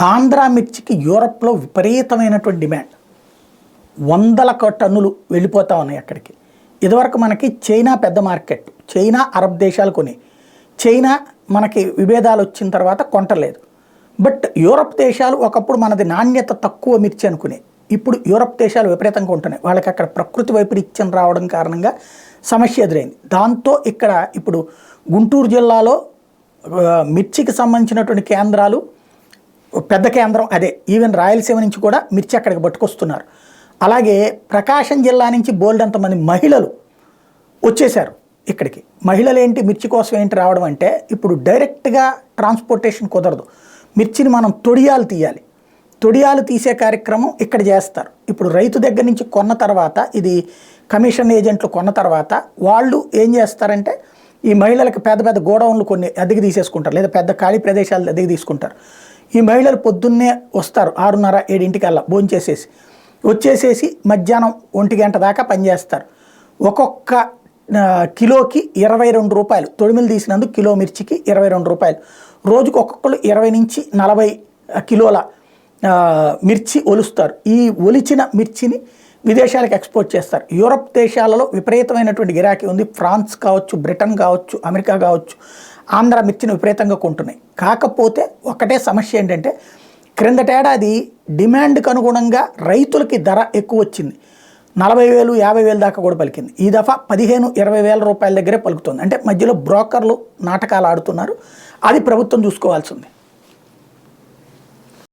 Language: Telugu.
ఆంధ్ర మిర్చికి యూరప్లో విపరీతమైనటువంటి డిమాండ్. వందల టన్నులు వెళ్ళిపోతా ఉన్నాయి అక్కడికి. ఇదివరకు మనకి చైనా పెద్ద మార్కెట్. చైనా అరబ్ దేశాలు కొని, చైనా మనకి విభేదాలు వచ్చిన తర్వాత కొంటలేదు. బట్ యూరప్ దేశాలు ఒకప్పుడు మనది నాణ్యత తక్కువ మిర్చి అనుకునే, ఇప్పుడు యూరప్ దేశాలు విపరీతంగా ఉంటున్నాయి. వాళ్ళకి అక్కడ ప్రకృతి వైపరీత్యం రావడం కారణంగా సమస్య ఎదురైంది. దాంతో ఇక్కడ ఇప్పుడు గుంటూరు జిల్లాలో మిర్చికి సంబంధించినటువంటి కేంద్రాలు, పెద్ద కేంద్రం అదే. ఈవెన్ రాయలసీమ నుంచి కూడా మిర్చి అక్కడికి పట్టుకొస్తున్నారు. అలాగే ప్రకాశం జిల్లా నుంచి బోల్డంతమంది మహిళలు వచ్చేశారు ఇక్కడికి. మహిళలు ఏంటి మిర్చి కోసం ఏంటి రావడం అంటే, ఇప్పుడు డైరెక్ట్గా ట్రాన్స్పోర్టేషన్ కుదరదు. మిర్చిని మనం తొడియాలు తీయాలి. తొడియాలు తీసే కార్యక్రమం ఇక్కడ చేస్తారు. ఇప్పుడు రైతు దగ్గర నుంచి కొన్న తర్వాత, ఇది కమిషన్ ఏజెంట్లు కొన్న తర్వాత వాళ్ళు ఏం చేస్తారంటే, ఈ మహిళలకు పెద్ద పెద్ద గోడౌన్లు కొన్ని అద్దెకి తీసేసుకుంటారు, లేదా పెద్ద ఖాళీ ప్రదేశాలు అద్దెకి తీసుకుంటారు. ఈ మహిళలు పొద్దున్నే వస్తారు 6:30, 7 భోంచేసేసి వచ్చేసేసి మధ్యాహ్నం 1 గంట దాకా పనిచేస్తారు. ఒక్కొక్క కిలోకి 22 రూపాయలు. తొడిమిలు తీసినందుకు కిలో మిర్చికి 22 రూపాయలు. రోజుకు ఒక్కొక్కరు 20 నుంచి 40 కిలోల మిర్చి ఒలుస్తారు. ఈ ఒలిచిన మిర్చిని విదేశాలకు ఎక్స్పోర్ట్ చేస్తారు. యూరప్ దేశాలలో విపరీతమైనటువంటి గిరాకీ ఉంది. ఫ్రాన్స్ కావచ్చు, బ్రిటన్ కావచ్చు, అమెరికా కావచ్చు, ఆంధ్ర మిర్చిని విపరీతంగా కొంటున్నాయి. కాకపోతే ఒకటే సమస్య ఏంటంటే, క్రిందటేడాది డిమాండ్కి అనుగుణంగా రైతులకి ధర ఎక్కువ వచ్చింది. 40,000, 50,000 దాకా కూడా పలికింది. ఈ దఫా 15,000-20,000 రూపాయల దగ్గరే పలుకుతుంది. అంటే మధ్యలో బ్రోకర్లు నాటకాలు ఆడుతున్నారు. అది ప్రభుత్వం చూసుకోవాల్సి ఉంది.